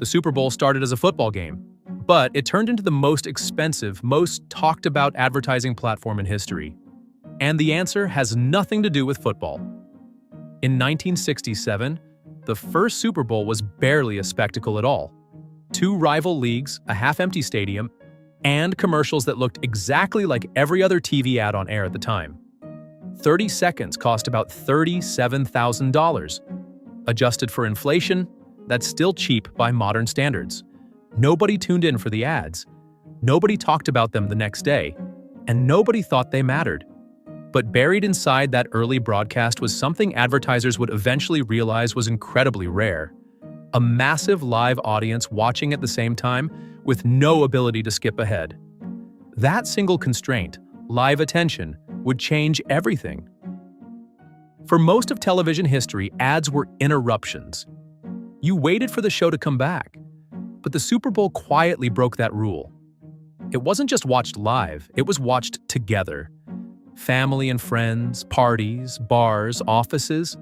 The Super Bowl started as a football game, but it turned into the most expensive, most talked about advertising platform in history. And the answer has nothing to do with football. In 1967, the first Super Bowl was barely a spectacle at all. Two rival leagues, a half-empty stadium, and commercials that looked exactly like every other TV ad on air at the time. 30 seconds cost about $37,000. Adjusted for inflation, that's still cheap by modern standards. Nobody tuned in for the ads. Nobody talked about them the next day. And nobody thought they mattered. But buried inside that early broadcast was something advertisers would eventually realize was incredibly rare. A massive live audience watching at the same time with no ability to skip ahead. That single constraint, live attention, would change everything. For most of television history, ads were interruptions. You waited for the show to come back. But the Super Bowl quietly broke that rule. It wasn't just watched live, it was watched together. Family and friends, parties, bars, offices.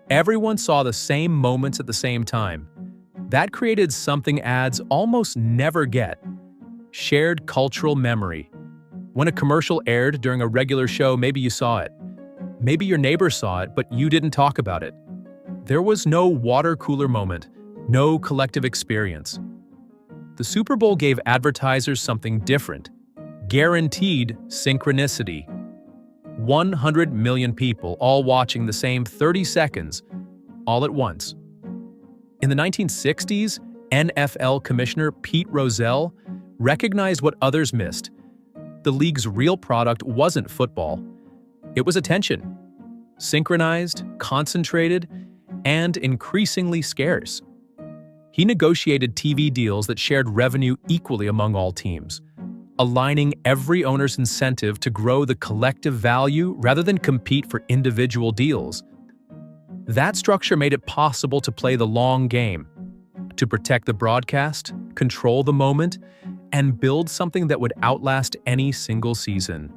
Everyone saw the same moments at the same time. That created something ads almost never get: shared cultural memory. When a commercial aired during a regular show, maybe you saw it. Maybe your neighbor saw it, but you didn't talk about it. There was no water cooler moment, no collective experience. The Super Bowl gave advertisers something different: guaranteed synchronicity. 100 million people all watching the same 30 seconds, all at once. In the 1960s, NFL Commissioner Pete Rozelle recognized what others missed. The league's real product wasn't football. It was attention. Synchronized, concentrated, and increasingly scarce. He negotiated TV deals that shared revenue equally among all teams, aligning every owner's incentive to grow the collective value rather than compete for individual deals. That structure made it possible to play the long game, to protect the broadcast, control the moment, and build something that would outlast any single season.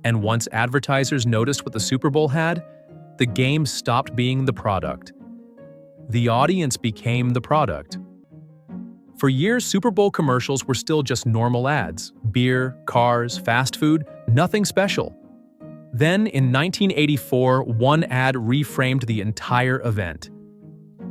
And once advertisers noticed what the Super Bowl had, the game stopped being the product. The audience became the product. For years, Super Bowl commercials were still just normal ads: beer, cars, fast food, nothing special. Then, in 1984, one ad reframed the entire event.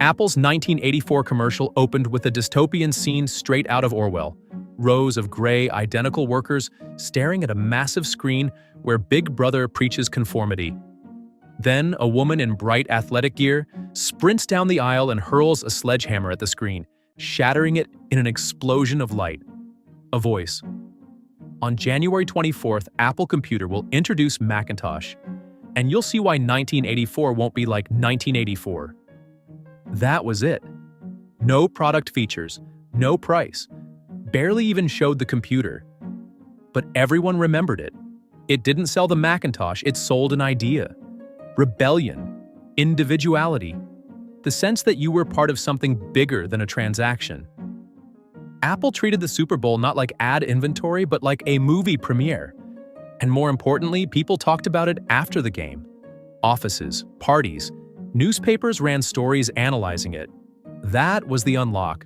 Apple's 1984 commercial opened with a dystopian scene straight out of Orwell. Rows of gray, identical workers staring at a massive screen where Big Brother preaches conformity. Then, a woman in bright athletic gear sprints down the aisle and hurls a sledgehammer at the screen, shattering it in an explosion of light. A voice. On January 24th, Apple Computer will introduce Macintosh, and you'll see why 1984 won't be like 1984. That was it. No product features, no price, barely even showed the computer. But everyone remembered it. It didn't sell the Macintosh, it sold an idea. Rebellion, individuality, the sense that you were part of something bigger than a transaction. Apple treated the Super Bowl not like ad inventory, but like a movie premiere. And more importantly, people talked about it after the game. Offices, parties, newspapers ran stories analyzing it. That was the unlock.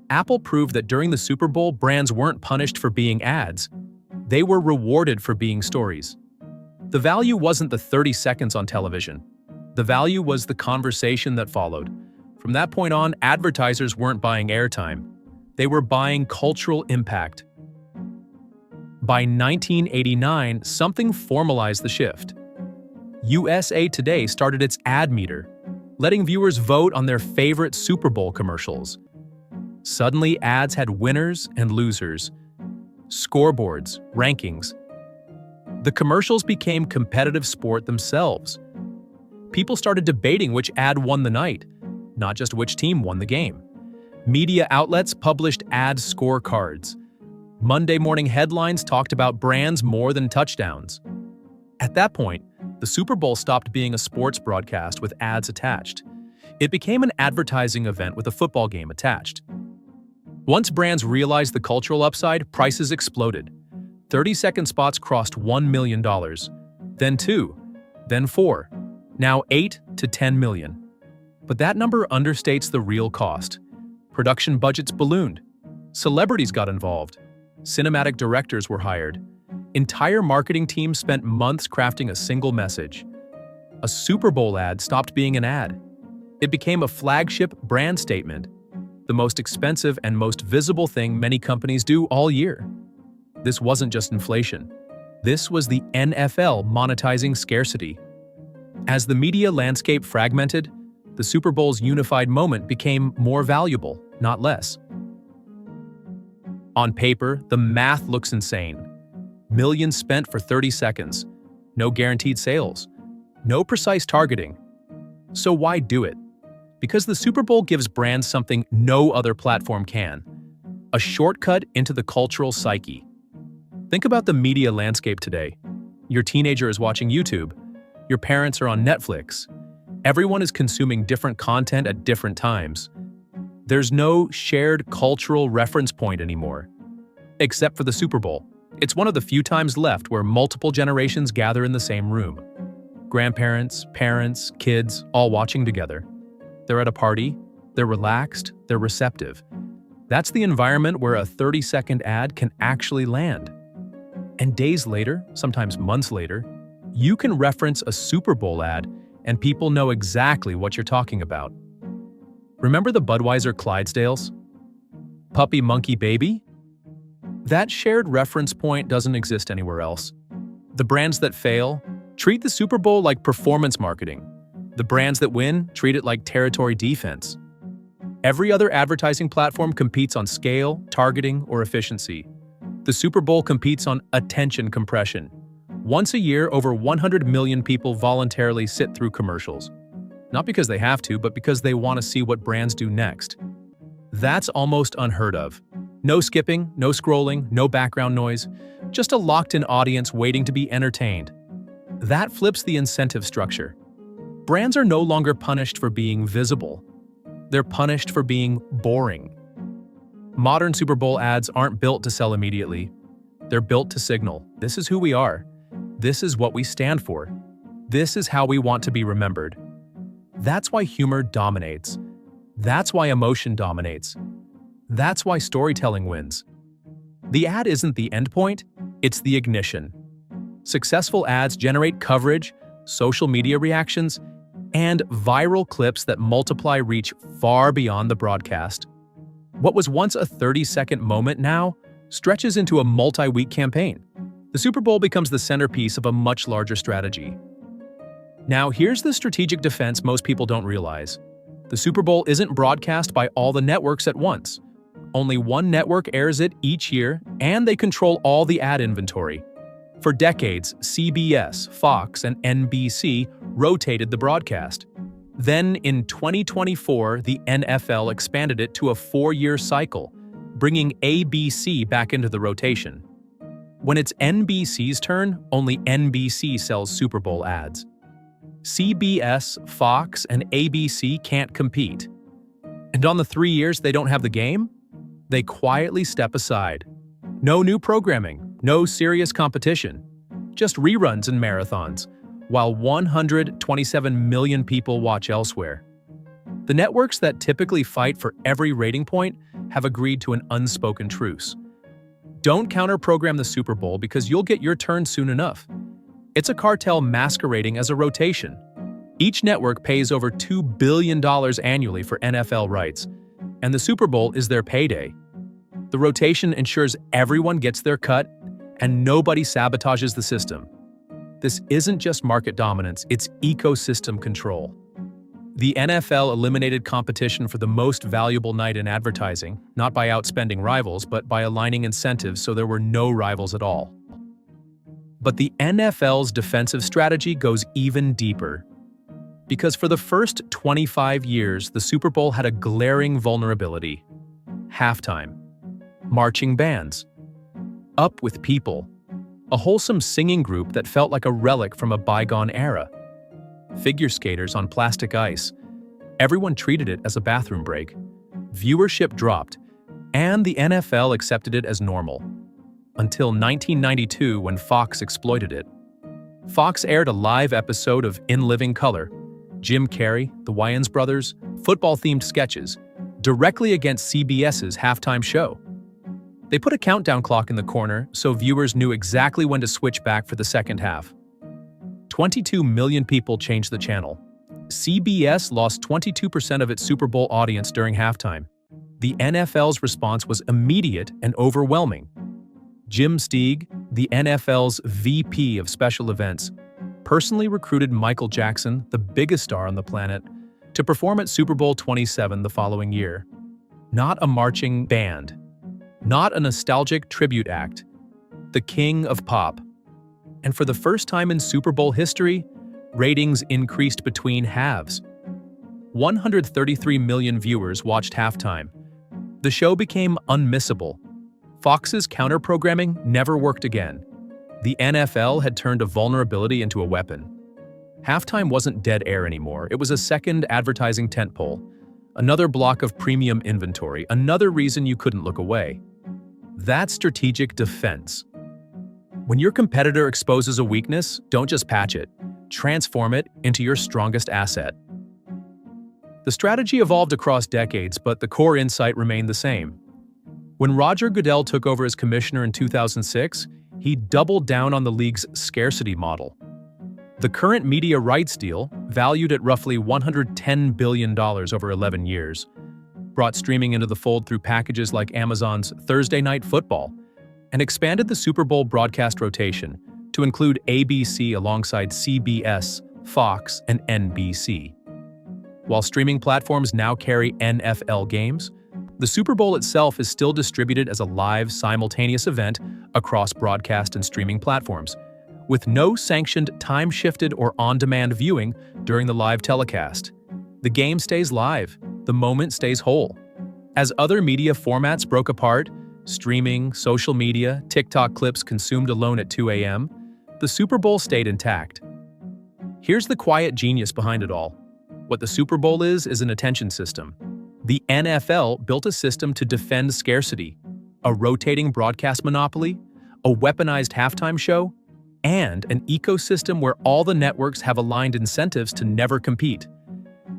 Apple proved that during the Super Bowl, brands weren't punished for being ads. They were rewarded for being stories. The value wasn't the 30 seconds on television. The value was the conversation that followed. From that point on, advertisers weren't buying airtime. They were buying cultural impact. By 1989, something formalized the shift. USA Today started its ad meter, letting viewers vote on their favorite Super Bowl commercials. Suddenly, ads had winners and losers, scoreboards, rankings. The commercials became competitive sport themselves. People started debating which ad won the night, not just which team won the game. Media outlets published ad scorecards. Monday morning headlines talked about brands more than touchdowns. At that point, the Super Bowl stopped being a sports broadcast with ads attached. It became an advertising event with a football game attached. Once brands realized the cultural upside, prices exploded. 30-second spots crossed $1 million, then 2, then 4, now 8 to 10 million. But that number understates the real cost. Production budgets ballooned. Celebrities got involved. Cinematic directors were hired. Entire marketing teams spent months crafting a single message. A Super Bowl ad stopped being an ad. It became a flagship brand statement, the most expensive and most visible thing many companies do all year. This wasn't just inflation. This was the NFL monetizing scarcity. As the media landscape fragmented, the Super Bowl's unified moment became more valuable, not less. On paper, the math looks insane. Millions spent for 30 seconds. No guaranteed sales. No precise targeting. So why do it? Because the Super Bowl gives brands something no other platform can: a shortcut into the cultural psyche. Think about the media landscape today. Your teenager is watching YouTube. Your parents are on Netflix. Everyone is consuming different content at different times. There's no shared cultural reference point anymore. Except for the Super Bowl. It's one of the few times left where multiple generations gather in the same room. Grandparents, parents, kids, all watching together. They're at a party, they're relaxed, they're receptive. That's the environment where a 30-second ad can actually land. And days later, sometimes months later, you can reference a Super Bowl ad and people know exactly what you're talking about. Remember the Budweiser Clydesdales? Puppy Monkey Baby? That shared reference point doesn't exist anywhere else. The brands that fail treat the Super Bowl like performance marketing. The brands that win treat it like territory defense. Every other advertising platform competes on scale, targeting, or efficiency. The Super Bowl competes on attention compression. Once a year, over 100 million people voluntarily sit through commercials. Not because they have to, but because they want to see what brands do next. That's almost unheard of. No skipping, no scrolling, no background noise, just a locked-in audience waiting to be entertained. That flips the incentive structure. Brands are no longer punished for being visible. They're punished for being boring. Modern Super Bowl ads aren't built to sell immediately. They're built to signal, this is who we are. This is what we stand for. This is how we want to be remembered. That's why humor dominates. That's why emotion dominates. That's why storytelling wins. The ad isn't the endpoint, it's the ignition. Successful ads generate coverage, social media reactions, and viral clips that multiply reach far beyond the broadcast. What was once a 30-second moment now stretches into a multi-week campaign. The Super Bowl becomes the centerpiece of a much larger strategy. Now, here's the strategic defense most people don't realize. The Super Bowl isn't broadcast by all the networks at once. Only one network airs it each year, and they control all the ad inventory. For decades, CBS, Fox, and NBC rotated the broadcast. Then, in 2024, the NFL expanded it to a 4-year cycle, bringing ABC back into the rotation. When it's NBC's turn, only NBC sells Super Bowl ads. CBS, Fox, and ABC can't compete. And on the 3 years they don't have the game, they quietly step aside. No new programming, no serious competition, just reruns and marathons, while 127 million people watch elsewhere. The networks that typically fight for every rating point have agreed to an unspoken truce. Don't counter-program the Super Bowl because you'll get your turn soon enough. It's a cartel masquerading as a rotation. Each network pays over $2 billion annually for NFL rights, and the Super Bowl is their payday. The rotation ensures everyone gets their cut and nobody sabotages the system. This isn't just market dominance, it's ecosystem control. The NFL eliminated competition for the most valuable night in advertising, not by outspending rivals, but by aligning incentives so there were no rivals at all. But the NFL's defensive strategy goes even deeper. Because for the first 25 years, the Super Bowl had a glaring vulnerability: halftime. Marching bands. Up with People. A wholesome singing group that felt like a relic from a bygone era. Figure skaters on plastic ice. Everyone treated it as a bathroom break. Viewership dropped, and the NFL accepted it as normal. Until 1992, when Fox exploited it. Fox aired a live episode of In Living Color. Jim Carrey, the Wayans brothers, football-themed sketches, directly against CBS's halftime show. They put a countdown clock in the corner so viewers knew exactly when to switch back for the second half. 22 million people changed the channel. CBS lost 22% of its Super Bowl audience during halftime. The NFL's response was immediate and overwhelming. Jim Steig, the NFL's VP of Special Events, personally recruited Michael Jackson, the biggest star on the planet, to perform at Super Bowl 27 the following year. Not a marching band, not a nostalgic tribute act, the king of pop. And for the first time in Super Bowl history, ratings increased between halves. 133 million viewers watched halftime. The show became unmissable. Fox's counter-programming never worked again. The NFL had turned a vulnerability into a weapon. Halftime wasn't dead air anymore. It was a second advertising tentpole, another block of premium inventory, another reason you couldn't look away. That's strategic defense. When your competitor exposes a weakness, don't just patch it. Transform it into your strongest asset. The strategy evolved across decades, but the core insight remained the same. When Roger Goodell took over as commissioner in 2006, he doubled down on the league's scarcity model. The current media rights deal, valued at roughly $110 billion over 11 years, brought streaming into the fold through packages like Amazon's Thursday Night Football, and expanded the Super Bowl broadcast rotation to include ABC alongside CBS, Fox, and NBC. While streaming platforms now carry NFL games, the Super Bowl itself is still distributed as a live, simultaneous event across broadcast and streaming platforms, with no sanctioned time-shifted or on-demand viewing during the live telecast. The game stays live, the moment stays whole. As other media formats broke apart, streaming, social media, TikTok clips consumed alone at 2 a.m., the Super Bowl stayed intact. Here's the quiet genius behind it all. What the Super Bowl is an attention system. The NFL built a system to defend scarcity, a rotating broadcast monopoly, a weaponized halftime show, and an ecosystem where all the networks have aligned incentives to never compete.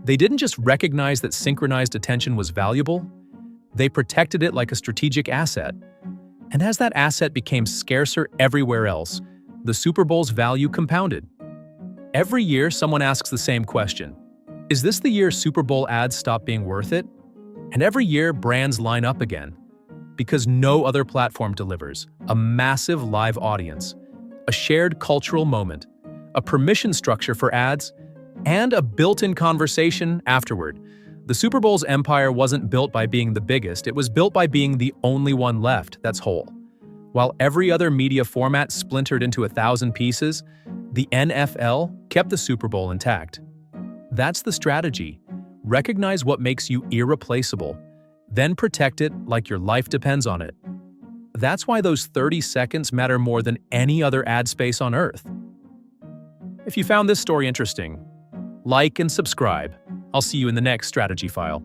They didn't just recognize that synchronized attention was valuable, they protected it like a strategic asset. And as that asset became scarcer everywhere else, the Super Bowl's value compounded. Every year, someone asks the same question. Is this the year Super Bowl ads stop being worth it? And every year, brands line up again. Because no other platform delivers a massive live audience, a shared cultural moment, a permission structure for ads, and a built-in conversation afterward. The Super Bowl's empire wasn't built by being the biggest, it was built by being the only one left that's whole. While every other media format splintered into 1,000 pieces, the NFL kept the Super Bowl intact. That's the strategy. Recognize what makes you irreplaceable, then protect it like your life depends on it. That's why those 30 seconds matter more than any other ad space on Earth. If you found this story interesting, like and subscribe. I'll see you in the next Strategy File.